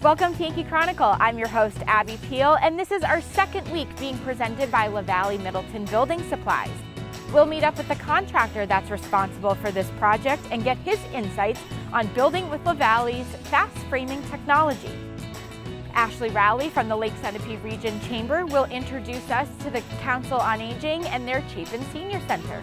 Welcome to Yankee Chronicle. I'm your host, Abby Peel, and this is our second week being presented by LaValley Middleton Building Supplies. We'll meet up with the contractor that's responsible for this project and get his insights on building with LaValley's fast framing technology. Ashlee Rowley from the Lake Sunapee Region Chamber will introduce us to the Council on Aging and their Chapin Senior Center.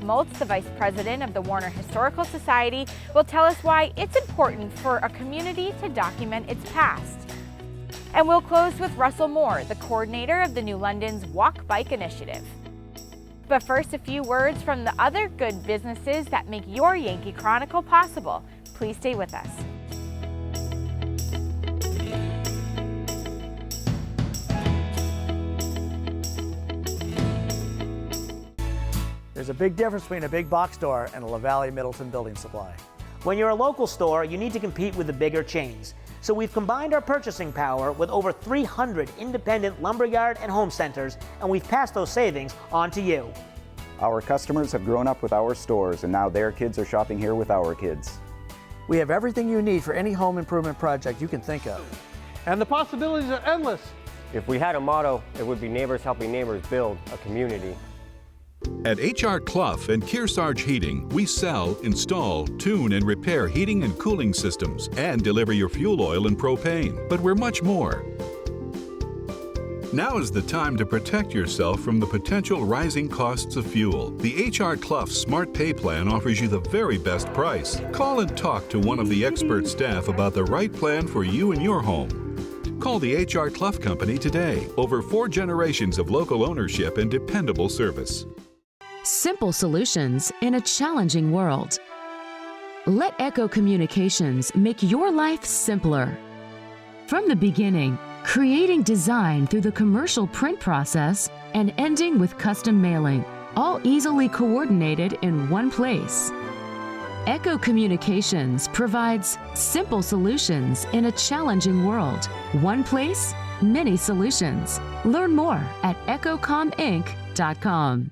Moltz, the Vice President of the Warner Historical Society, will tell us why it's important for a community to document its past. And we'll close with Russell Moore, the coordinator of the New London's Walk Bike Initiative. But first, a few words from the other good businesses that make your Yankee Chronicle possible. Please stay with us. There's a big difference between a big box store and a LaValley Middleton Building Supply. When you're a local store, you need to compete with the bigger chains. So we've combined our purchasing power with over 300 independent lumberyard and home centers, and we've passed those savings on to you. Our customers have grown up with our stores, and now their kids are shopping here with our kids. We have everything you need for any home improvement project you can think of. And the possibilities are endless. If we had a motto, it would be neighbors helping neighbors build a community. At H.R. Clough and Kearsarge Heating, we sell, install, tune, and repair heating and cooling systems and deliver your fuel oil and propane. But we're much more. Now is the time to protect yourself from the potential rising costs of fuel. The H.R. Clough Smart Pay Plan offers you the very best price. Call and talk to one of the expert staff about the right plan for you and your home. Call the H.R. Clough Company today. Over 4 generations of local ownership and dependable service. Simple solutions in a challenging world. Let Echo Communications make your life simpler. From the beginning, creating design through the commercial print process and ending with custom mailing, all easily coordinated in one place. Echo Communications provides simple solutions in a challenging world. One place, many solutions. Learn more at echocominc.com.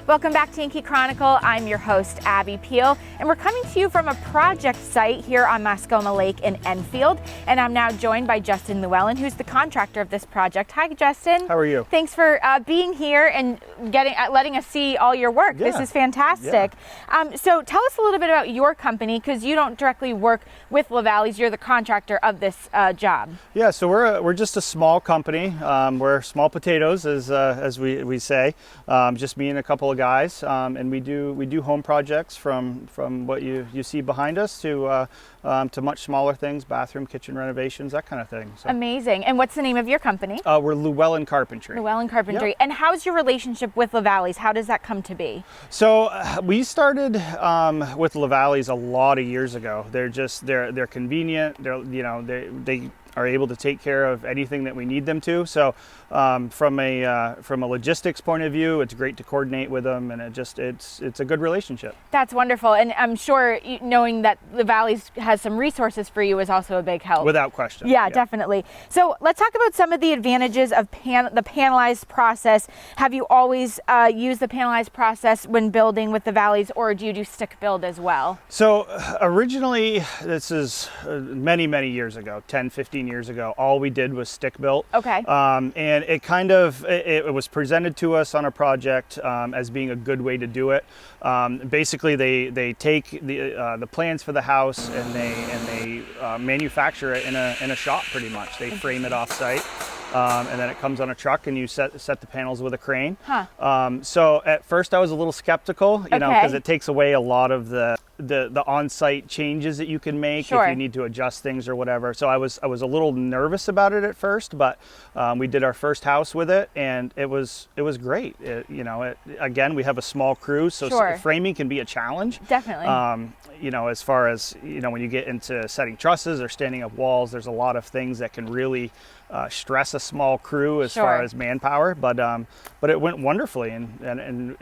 Welcome back to Yankee Chronicle. I'm your host, Abby Peel, and we're coming to you from a project site here on Mascoma Lake in Enfield. And I'm now joined by Justin Llewellyn, who's the contractor of this project. Hi, Justin. How are you? Thanks for being here and letting us see all your work. Yeah. This is fantastic. Yeah. So tell us a little bit about your company, because you don't directly work with LaValley's. You're the contractor of this job. Yeah, so we're just a small company. We're small potatoes, as we say. Just me and a couple of guys, and we do home projects from what you see behind us to much smaller things, bathroom, kitchen renovations, that kind of thing. So. Amazing. And what's the name of your company? We're Llewellyn Carpentry. Llewellyn Carpentry. Yep. And how's your relationship with LaValley's? How does that come to be? So we started with LaValley's a lot of years ago. They're convenient. They are able to take care of anything that we need them to. So from a logistics point of view, it's great to coordinate with them, and it's a good relationship. That's wonderful. And I'm sure knowing that LaValley's has some resources for you is also a big help. Without question. Yeah, definitely. So let's talk about some of the advantages of the panelized process. Have you always used the panelized process when building with LaValley's, or do you do stick build as well? So originally, this is many years ago, 10, 15 years ago, all we did was stick built. Okay. And it kind of, it was presented to us on a project as being a good way to do it. Basically, they take the plans for the house and they manufacture it in a shop pretty much. They frame it off site. And then it comes on a truck and you set the panels with a crane. Huh. So at first I was a little skeptical, you know, because it takes away a lot of the on-site changes that you can make Sure. if you need to adjust things or whatever. So I was a little nervous about it at first, but we did our first house with it and it was great. Again, we have a small crew, so Sure. framing can be a challenge. Definitely. As far as, when you get into setting trusses or standing up walls, there's a lot of things that can really stress a small crew as Sure. far as manpower, but it went wonderfully. And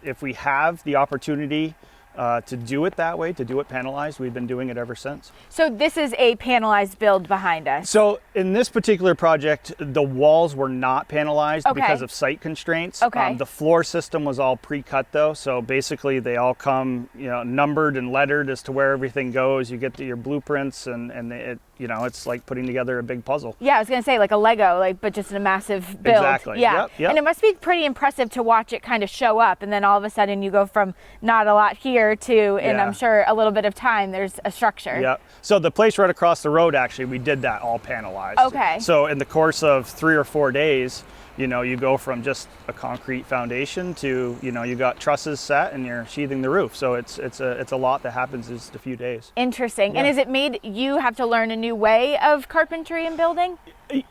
if we have the opportunity to do it that way, to do it panelized. We've been doing it ever since. So this is a panelized build behind us. So in this particular project, the walls were not panelized Okay. because of site constraints. Okay. The floor system was all pre-cut though, so basically they all come, numbered and lettered as to where everything goes. You get your blueprints, and it's like putting together a big puzzle. Yeah, I was gonna say like a Lego, but just a massive build. Exactly. Yeah. Yep. And it must be pretty impressive to watch it kind of show up, and then all of a sudden you go from not a lot here to, in Yeah. I'm sure a little bit of time, there's a structure. Yeah. So the place right across the road, actually, we did that all panelized. Okay. So in the course of 3 or 4 days, you go from just a concrete foundation to, you got trusses set and you're sheathing the roof. So it's a lot that happens in just a few days. Interesting. Yeah. And has it made you have to learn a new way of carpentry and building?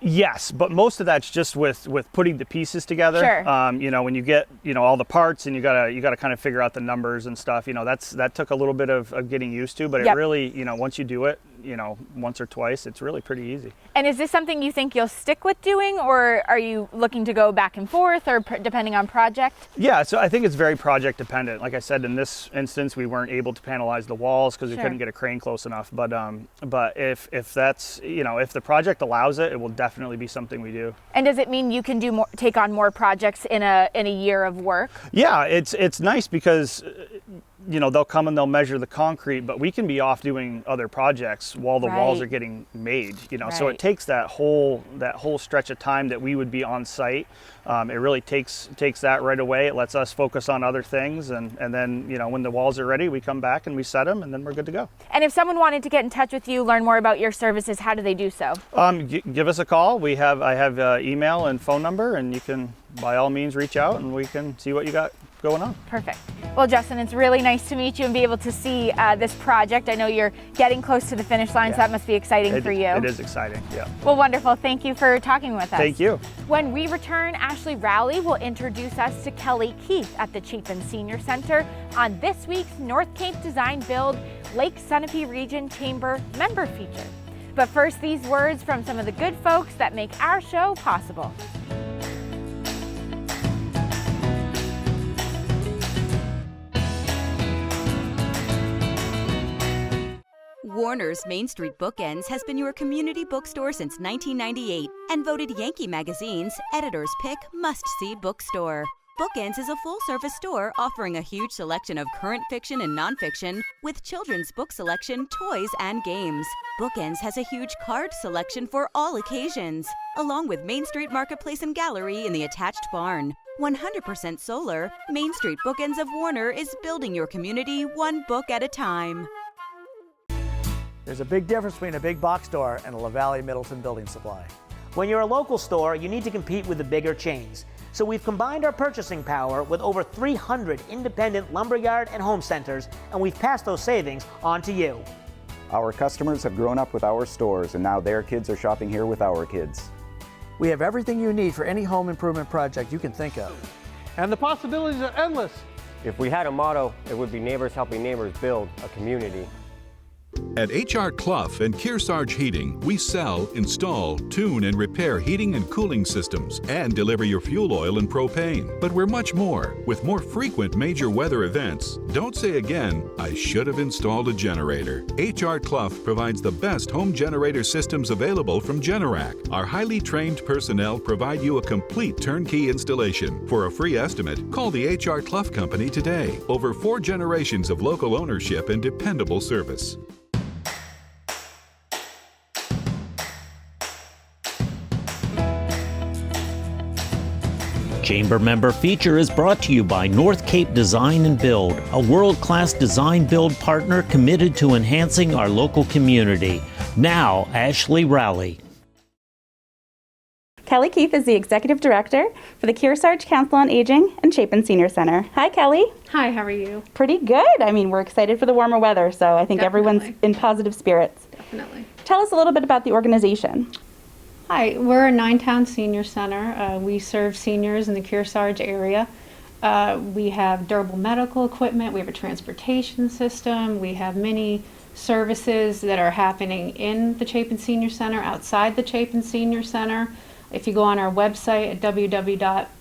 Yes, but most of that's just with putting the pieces together. Sure. When you get all the parts and you gotta kind of figure out the numbers and stuff. That took a little bit of getting used to, but Yep. it really once you do it once or twice, it's really pretty easy. And is this something you think you'll stick with doing, or are you looking to go back and forth, or depending on project? Yeah, so I think it's very project dependent. Like I said, in this instance, we weren't able to panelize the walls because we Sure. couldn't get a crane close enough. But if that's if the project allows it, it will definitely be something we do. And does it mean you can take on more projects in a year of work? Yeah, it's nice because they'll come and they'll measure the concrete, but we can be off doing other projects while the walls Right. are getting made. So Right. it takes that whole stretch of time that we would be on site. It really takes that right away. It lets us focus on other things, and then when the walls are ready, we come back and we set them, and then we're good to go. And if someone wanted to get in touch with you, learn more about your services, how do they do so? Give us a call. I have email and phone number, and you can by all means reach out and we can see what you got going on. Perfect. Well, Justin, it's really nice to meet you and be able to see this project. I know you're getting close to the finish line, so that must be exciting for you. It is exciting, yeah. Well, wonderful. Thank you for talking with us. Thank you. When we return, Ashlee Rowley will introduce us to Kelly Keith at the Chapin Senior Center on this week's North Cape Design Build Lake Sunapee Region Chamber member feature. But first, these words from some of the good folks that make our show possible. Warner's Main Street Bookends has been your community bookstore since 1998 and voted Yankee Magazine's Editor's Pick Must-See Bookstore. Bookends is a full-service store offering a huge selection of current fiction and nonfiction with children's book selection, toys, and games. Bookends has a huge card selection for all occasions, along with Main Street Marketplace and Gallery in the attached barn. 100% solar, Main Street Bookends of Warner is building your community one book at a time. There's a big difference between a big box store and a LaValley Middleton building supply. When you're a local store, you need to compete with the bigger chains. So we've combined our purchasing power with over 300 independent lumberyard and home centers, and we've passed those savings on to you. Our customers have grown up with our stores, and now their kids are shopping here with our kids. We have everything you need for any home improvement project you can think of. And the possibilities are endless. If we had a motto, it would be neighbors helping neighbors build a community. At H.R. Clough and Kearsarge Heating, we sell, install, tune, and repair heating and cooling systems and deliver your fuel oil and propane. But we're much more. With more frequent major weather events, don't say again, I should have installed a generator. H.R. Clough provides the best home generator systems available from Generac. Our highly trained personnel provide you a complete turnkey installation. For a free estimate, call the H.R. Clough Company today. Over 4 generations of local ownership and dependable service. Chamber Member Feature is brought to you by North Cape Design and Build, a world-class design build partner committed to enhancing our local community. Now, Ashlee Rowley. Kelly Keith is the Executive Director for the Kearsarge Council on Aging and Chapin Senior Center. Hi, Kelly. Hi, how are you? Pretty good. I mean, we're excited for the warmer weather, so I think everyone's in positive spirits. Definitely. Tell us a little bit about the organization. Hi, we're a 9-town senior center. We serve seniors in the Kearsarge area. We have durable medical equipment, we have a transportation system, we have many services that are happening in the Chapin Senior Center, outside the Chapin Senior Center. If you go on our website at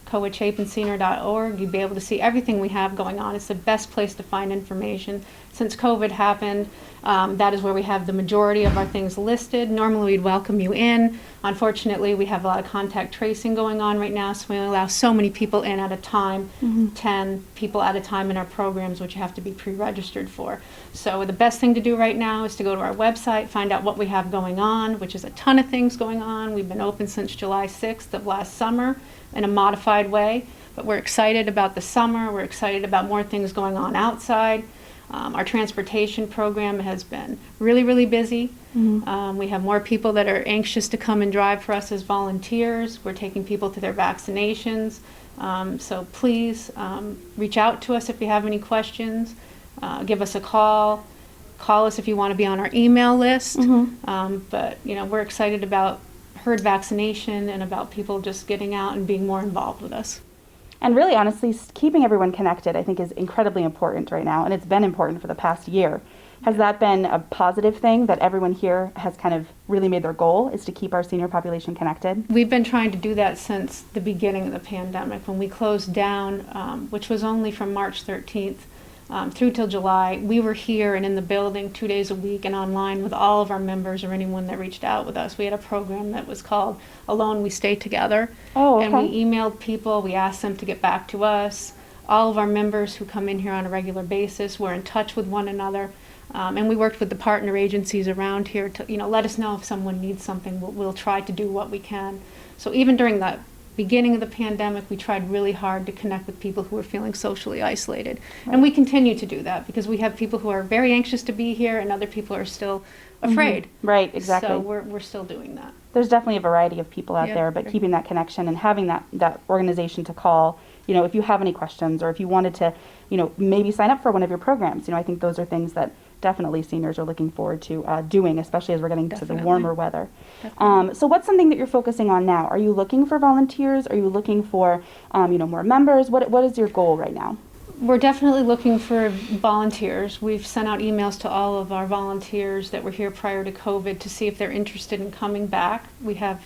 chapinSenior.org. You'd be able to see everything we have going on. It's the best place to find information. Since COVID happened, that is where we have the majority of our things listed. Normally we'd welcome you in. Unfortunately, we have a lot of contact tracing going on right now, so we only allow so many people in at a time, 10 people at a time in our programs, which you have to be pre-registered for. So the best thing to do right now is to go to our website, find out what we have going on, which is a ton of things going on. We've been open since July 6th of last summer in a modified way, but we're excited about the summer. We're excited about more things going on outside. Our transportation program has been really, really busy. We have more people that are anxious to come and drive for us as volunteers. We're taking people to their vaccinations. So please reach out to us if you have any questions. Give us a call. Call us if you want to be on our email list. But we're excited about herd vaccination and about people just getting out and being more involved with us. And really, honestly, keeping everyone connected, I think, is incredibly important right now, and it's been important for the past year. Has that been a positive thing that everyone here has kind of really made their goal, is to keep our senior population connected? We've been trying to do that since the beginning of the pandemic. When we closed down, which was only from March 13th through till July, we were here and in the building 2 days a week and online with all of our members or anyone that reached out with us. We had a program that was called Alone We Stay Together. Oh, okay. And we emailed people, we asked them to get back to us. All of our members who come in here on a regular basis were in touch with one another. And we worked with the partner agencies around here to let us know if someone needs something. We'll try to do what we can. So even during the beginning of the pandemic, we tried really hard to connect with people who were feeling socially isolated. Right. And we continue to do that because we have people who are very anxious to be here and other people are still afraid. Right, exactly. So we're still doing that. There's definitely a variety of people out there, but keeping that connection and having that organization to call, if you have any questions or if you wanted to, maybe sign up for one of your programs. I think those are things that definitely seniors are looking forward to doing, especially as we're getting to the warmer weather. So what's something that you're focusing on now? Are you looking for volunteers? Are you looking for more members? What is your goal right now? We're definitely looking for volunteers. We've sent out emails to all of our volunteers that were here prior to COVID to see if they're interested in coming back. We have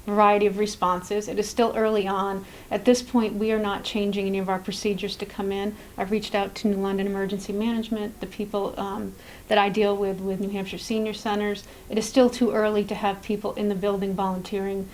a variety of responses. It is still early on. At this point, we are not changing any of our procedures to come in. I've reached out to New London Emergency Management, the people that I deal with New Hampshire Senior Centers. It is still too early to have people in the building volunteering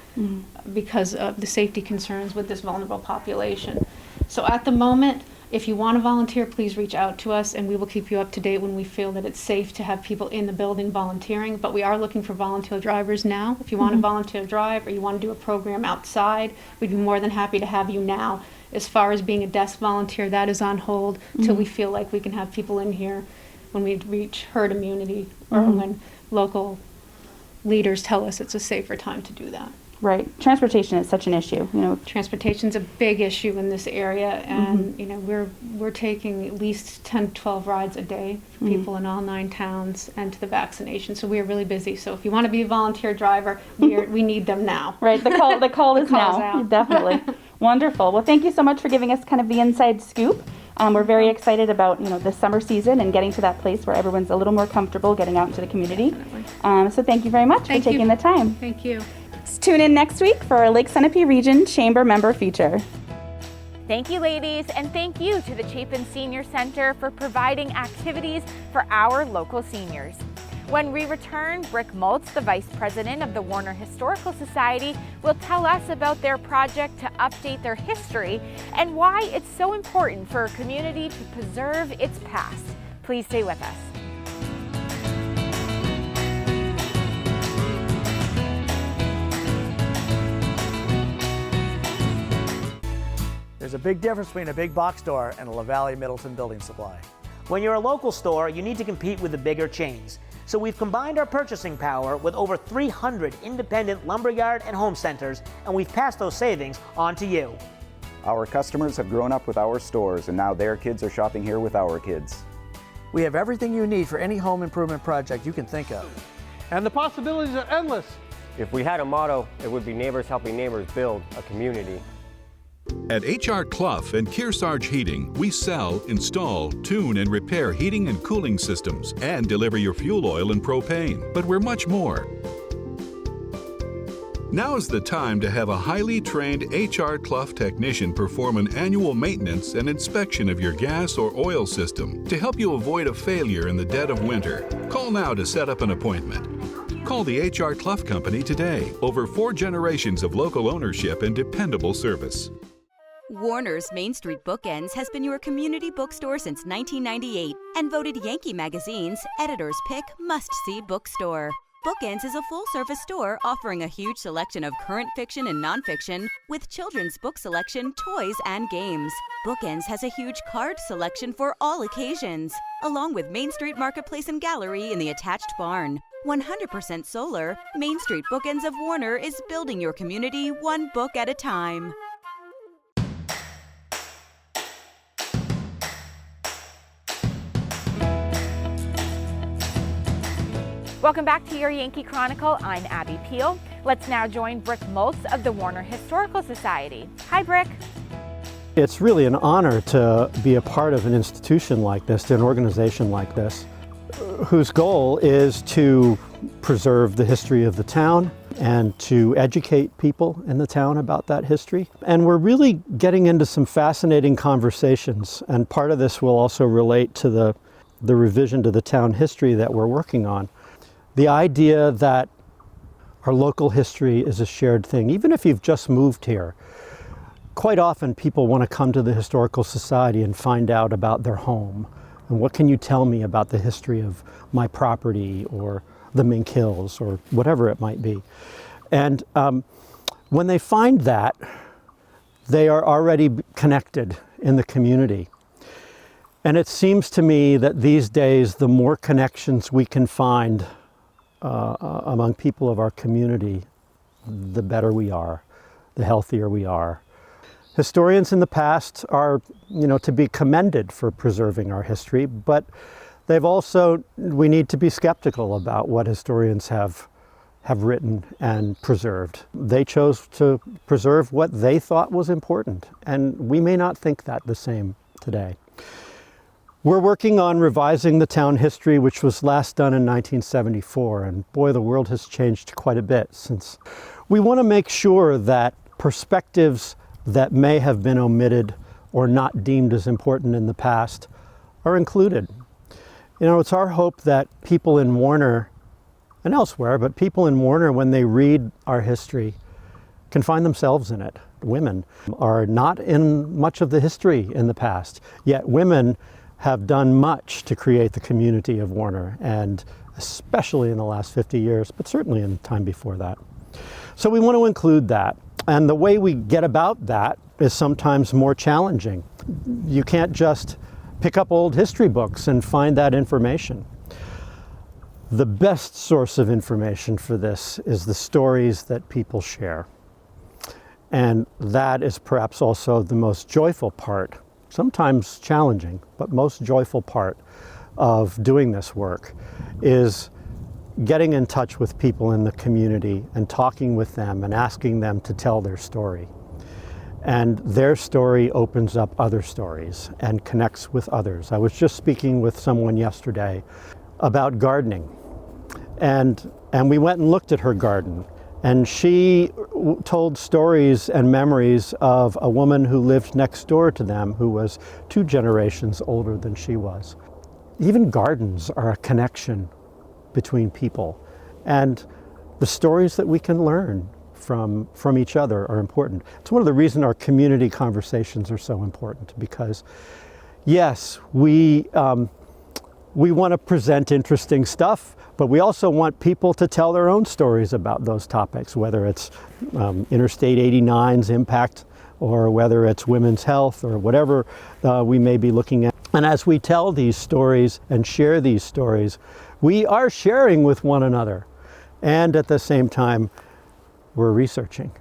because of the safety concerns with this vulnerable population. So at the moment, if you want to volunteer, please reach out to us and we will keep you up to date when we feel that it's safe to have people in the building volunteering. But we are looking for volunteer drivers now. If you want to volunteer drive or you want to do a program outside, we'd be more than happy to have you now. As far as being a desk volunteer, that is on hold till we feel like we can have people in here when we reach herd immunity or when local leaders tell us it's a safer time to do that. Right. Transportation is such an issue. Transportation's a big issue in this area, and we're taking at least 10 to 12 rides a day for people in all 9 towns and to the vaccination. So we are really busy. So if you want to be a volunteer driver, we need them now. Right. The call is now. Definitely. Wonderful. Well, thank you so much for giving us kind of the inside scoop. We're very excited about the summer season and getting to that place where everyone's a little more comfortable getting out into the community. So thank you very much for taking the time. Thank you. Tune in next week for our Lake Sunapee Region Chamber member feature. Thank you, ladies, and thank you to the Chapin Senior Center for providing activities for our local seniors. When we return, Brick Moltz, the Vice President of the Warner Historical Society, will tell us about their project to update their history and why it's so important for a community to preserve its past. Please stay with us. There's a big difference between a big box store and a LaValley Middleton building supply. When you're a local store, you need to compete with the bigger chains. So we've combined our purchasing power with over 300 independent lumberyard and home centers, and we've passed those savings on to you. Our customers have grown up with our stores, and now their kids are shopping here with our kids. We have everything you need for any home improvement project you can think of. And the possibilities are endless. If we had a motto, it would be neighbors helping neighbors build a community. At H.R. Clough and Kearsarge Heating, we sell, install, tune, and repair heating and cooling systems and deliver your fuel oil and propane. But we're much more. Now is the time to have a highly trained HR Clough technician perform an annual maintenance and inspection of your gas or oil system to help you avoid a failure in the dead of winter. Call now to set up an appointment. Call the HR Clough Company today. Over 4 generations of local ownership and dependable service. Warner's Main Street Bookends has been your community bookstore since 1998 and voted Yankee Magazine's Editor's Pick Must-See Bookstore. Bookends is a full-service store offering a huge selection of current fiction and nonfiction with children's book selection, toys, and games. Bookends has a huge card selection for all occasions, along with Main Street Marketplace and Gallery in the attached barn. 100% solar, Main Street Bookends of Warner is building your community one book at a time. Welcome back to your Yankee Chronicle. I'm Abby Peel. Let's now join Brick Moltz of the Warner Historical Society. Hi, Brick. It's really an honor to be a part of an institution like this, an organization like this, whose goal is to preserve the history of the town and to educate people in the town about that history. And we're really getting into some fascinating conversations, and part of this will also relate to the revision to the town history that we're working on. The idea that our local history is a shared thing, even if you've just moved here. Quite often people want to come to the Historical Society and find out about their home. And what can you tell me about the history of my property or the Mink Hills or whatever it might be. And when they find that, they are already connected in the community. And it seems to me that these days, the more connections we can find among people of our community, the better we are, the healthier we are. Historians in the past are, to be commended for preserving our history, but we need to be skeptical about what historians have written and preserved. They chose to preserve what they thought was important, and we may not think that the same today. We're working on revising the town history, which was last done in 1974, and boy, the world has changed quite a bit since. We want to make sure that perspectives that may have been omitted or not deemed as important in the past are included. It's our hope that people in Warner and elsewhere, but people in Warner, when they read our history, can find themselves in it. Women are not in much of the history in the past, yet women have done much to create the community of Warner, and especially in the last 50 years, but certainly in the time before that. So we want to include that. And the way we get about that is sometimes more challenging. You can't just pick up old history books and find that information. The best source of information for this is the stories that people share. And that is perhaps also the most joyful part, sometimes challenging, but most joyful part of doing this work is getting in touch with people in the community and talking with them and asking them to tell their story. And their story opens up other stories and connects with others. I was just speaking with someone yesterday about gardening, and we went and looked at her garden, and she told stories and memories of a woman who lived next door to them who was 2 generations older than she was. Even gardens are a connection between people, and the stories that we can learn from each other are important. It's one of the reasons our community conversations are so important, because yes, we want to present interesting stuff, but we also want people to tell their own stories about those topics, whether it's Interstate 89's impact or whether it's women's health or whatever we may be looking at. And as we tell these stories and share these stories, we are sharing with one another, and at the same time, we're researching.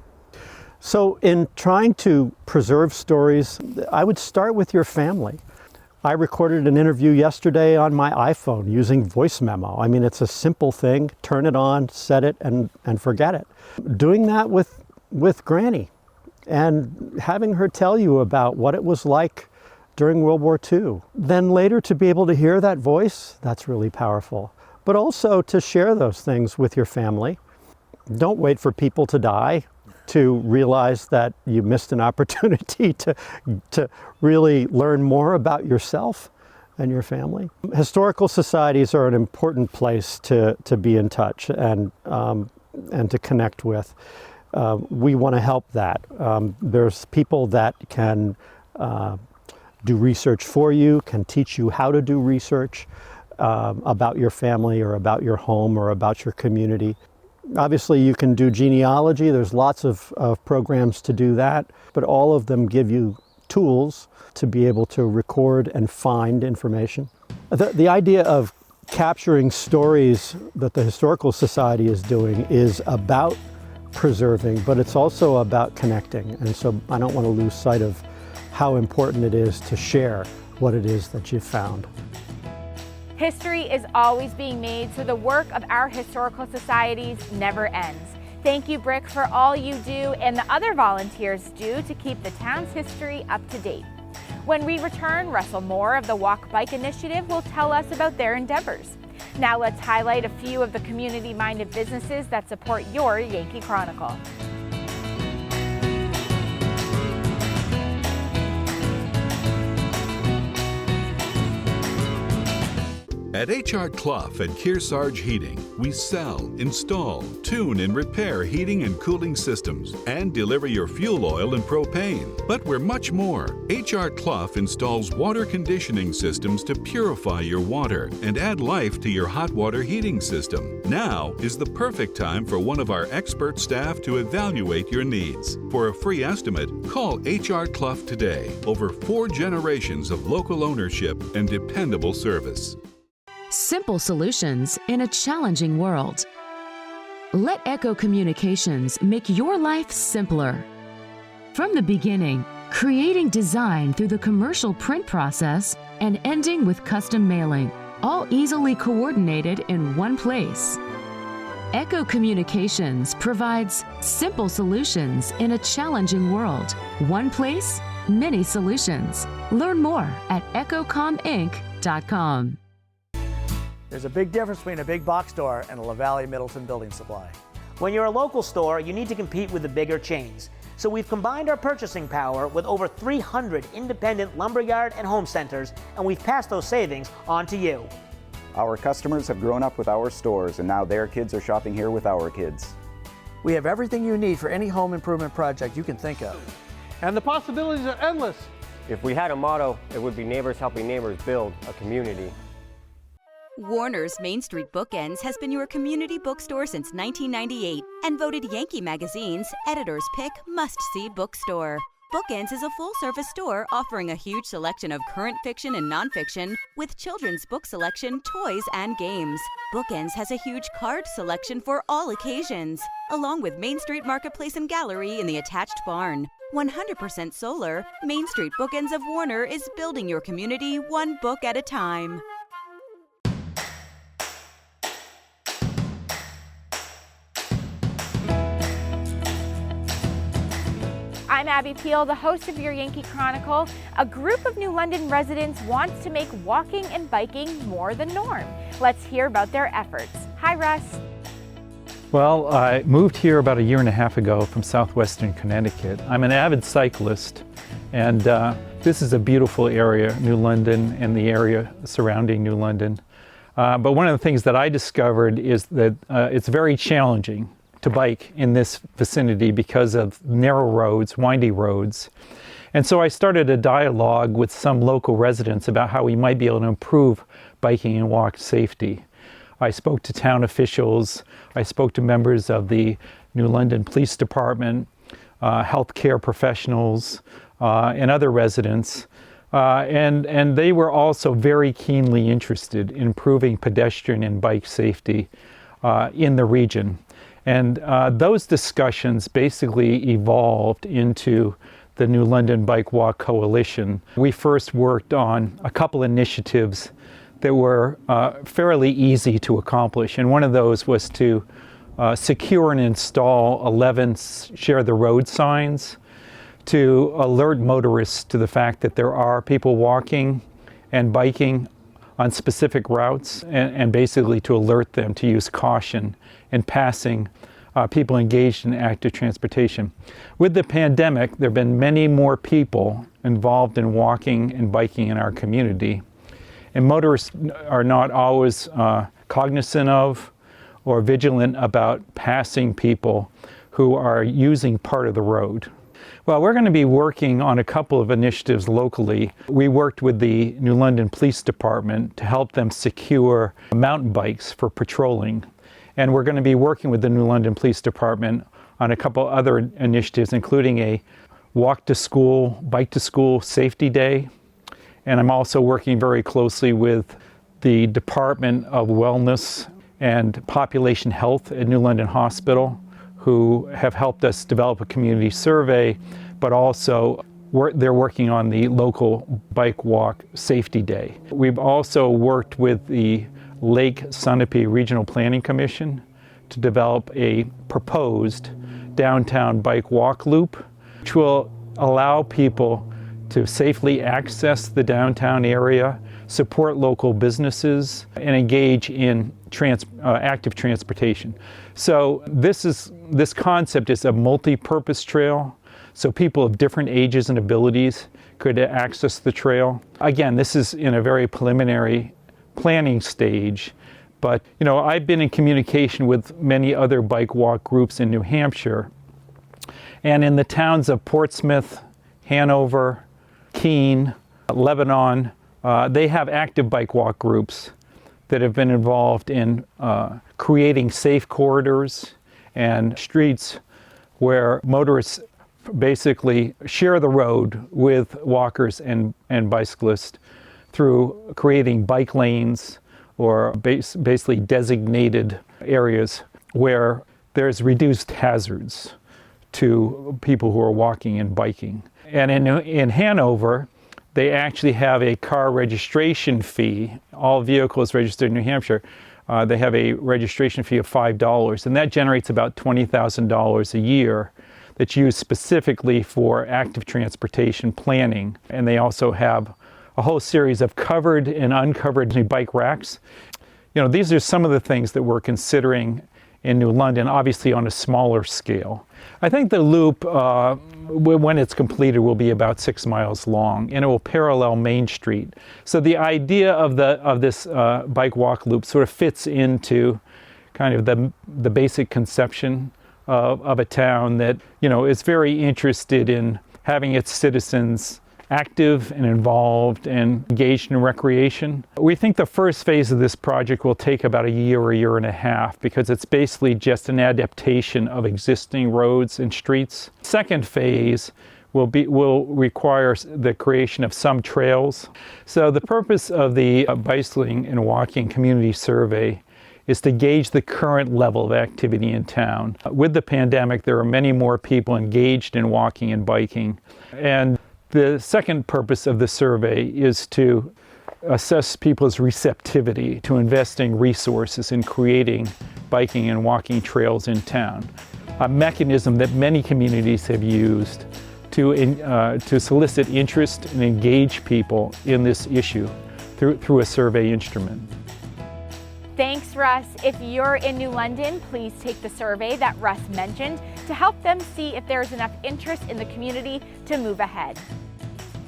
So in trying to preserve stories, I would start with your family. I recorded an interview yesterday on my iPhone using voice memo. I mean, it's a simple thing. Turn it on, set it, and forget it. Doing that with Granny and having her tell you about what it was like during World War II. Then later to be able to hear that voice, that's really powerful. But also to share those things with your family. don't wait for people to die to realize that you missed an opportunity to really learn more about yourself and your family. Historical societies are an important place to be in touch and to connect with. We want to help that. There's people that can do research for you, can teach you how to do research about your family or about your home or about your community. Obviously you can do genealogy, there's lots of programs to do that, but all of them give you tools to be able to record and find information. The idea of capturing stories that the Historical Society is doing is about preserving, but it's also about connecting. And so I don't want to lose sight of how important it is to share what it is that you've found. History is always being made, so the work of our historical societies never ends. Thank you, Brick, for all you do and the other volunteers do to keep the town's history up to date. When we return, Russell Moore of the Walk Bike Initiative will tell us about their endeavors. Now let's highlight a few of the community-minded businesses that support your Yankee Chronicle. At H.R. Clough and Kearsarge Heating, we sell, install, tune, and repair heating and cooling systems and deliver your fuel oil and propane. But we're much more. H.R. Clough installs water conditioning systems to purify your water and add life to your hot water heating system. Now is the perfect time for one of our expert staff to evaluate your needs. For a free estimate, call H.R. Clough today. Over 4 generations of local ownership and dependable service. Simple solutions in a challenging world. Let Echo Communications make your life simpler. From the beginning, creating design through the commercial print process and ending with custom mailing, all easily coordinated in one place. Echo Communications provides simple solutions in a challenging world. One place, many solutions. Learn more at echocominc.com. There's a big difference between a big box store and a LaValley Middleton building supply. When you're a local store, you need to compete with the bigger chains. So we've combined our purchasing power with over 300 independent lumberyard and home centers, and we've passed those savings on to you. Our customers have grown up with our stores, and now their kids are shopping here with our kids. We have everything you need for any home improvement project you can think of. And the possibilities are endless. If we had a motto, it would be neighbors helping neighbors build a community. Warner's Main Street Bookends has been your community bookstore since 1998 and voted Yankee Magazine's Editor's Pick must-see bookstore. Bookends is a full-service store offering a huge selection of current fiction and nonfiction with children's book selection, toys, and games. Bookends has a huge card selection for all occasions, along with Main Street Marketplace and Gallery in the attached barn. 100% solar, Main Street Bookends of Warner is building your community one book at a time. I'm Abby Peel, the host of your Yankee Chronicle. A group of New London residents wants to make walking and biking more the norm. Let's hear about their efforts. Hi, Russ. Well, I moved here about 1.5 years ago from southwestern Connecticut. I'm an avid cyclist, and this is a beautiful area, New London and the area surrounding New London. But one of the things that I discovered is that it's very challenging to bike in this vicinity because of narrow roads, windy roads. And so I started a dialogue with some local residents about how we might be able to improve biking and walk safety. I spoke to town officials, I spoke to members of the New London Police Department, healthcare professionals, and other residents. And they were also very keenly interested in improving pedestrian and bike safety in the region. And those discussions basically evolved into the New London Bike Walk Coalition. We first worked on a couple initiatives that were fairly easy to accomplish. And one of those was to secure and install 11 share the road signs to alert motorists to the fact that there are people walking and biking on specific routes, and basically to alert them to use caution in passing people engaged in active transportation. With the pandemic, there have been many more people involved in walking and biking in our community. And motorists are not always cognizant of or vigilant about passing people who are using part of the road. Well, we're going to be working on a couple of initiatives locally. We worked with the New London Police Department to help them secure mountain bikes for patrolling. And we're going to be working with the New London Police Department on a couple other initiatives, including a walk to school, bike to school safety day. And I'm also working very closely with the Department of Wellness and Population Health at New London Hospital, who have helped us develop a community survey, but also they're working on the local bike walk safety day. We've also worked with the Lake Sunapee Regional Planning Commission to develop a proposed downtown bike walk loop, which will allow people to safely access the downtown area, support local businesses, and engage in active transportation. So this concept is a multi-purpose trail, so people of different ages and abilities could access the trail. Again, this is in a very preliminary planning stage, but I've been in communication with many other bike walk groups in New Hampshire, and in the towns of Portsmouth, Hanover, Keene, Lebanon, they have active bike walk groups that have been involved in creating safe corridors and streets where motorists basically share the road with walkers and bicyclists through creating bike lanes or basically designated areas where there's reduced hazards to people who are walking and biking. And in Hanover, they actually have a car registration fee. All vehicles registered in New Hampshire, they have a registration fee of $5, and that generates about $20,000 a year that's used specifically for active transportation planning. And they also have a whole series of covered and uncovered bike racks. These are some of the things that we're considering in New London, obviously on a smaller scale. I think the loop, when it's completed, will be about 6 miles long, and it will parallel Main Street. So the idea of this bike walk loop sort of fits into kind of the basic conception of a town that is very interested in having its citizens active and involved and engaged in recreation. We think the first phase of this project will take about a year and a half, because it's basically just an adaptation of existing roads and streets. Second phase will require the creation of some trails. So the purpose of the bicycling and walking community survey is to gauge the current level of activity in town. With the pandemic, there are many more people engaged in walking and biking. And the second purpose of the survey is to assess people's receptivity to investing resources in creating biking and walking trails in town, a mechanism that many communities have used to solicit interest and engage people in this issue through a survey instrument. Thanks, Russ. If you're in New London, please take the survey that Russ mentioned to help them see if there's enough interest in the community to move ahead.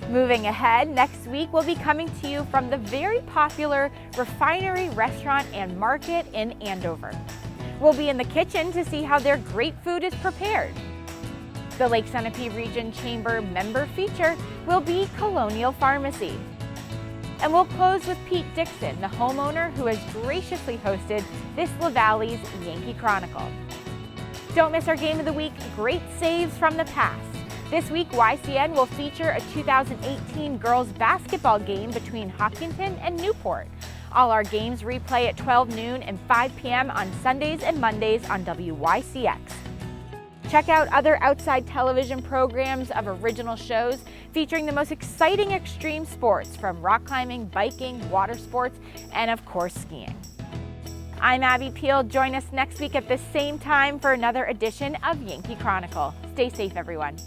Moving ahead, next week we'll be coming to you from the very popular Refinery Restaurant and Market in Andover. We'll be in the kitchen to see how their great food is prepared. The Lake Sunapee Region Chamber member feature will be Colonial Pharmacy. And we'll close with Pete Dixon, the homeowner who has graciously hosted this LaValley's Yankee Chronicle. Don't miss our Game of the Week, Great Saves from the Past. This week, YCN will feature a 2018 girls basketball game between Hopkinton and Newport. All our games replay at 12 noon and 5 p.m. on Sundays and Mondays on WYCX. Check out other outside television programs of original shows featuring the most exciting extreme sports, from rock climbing, biking, water sports, and of course skiing. I'm Abby Peel. Join us next week at the same time for another edition of Yankee Chronicle. Stay safe, everyone.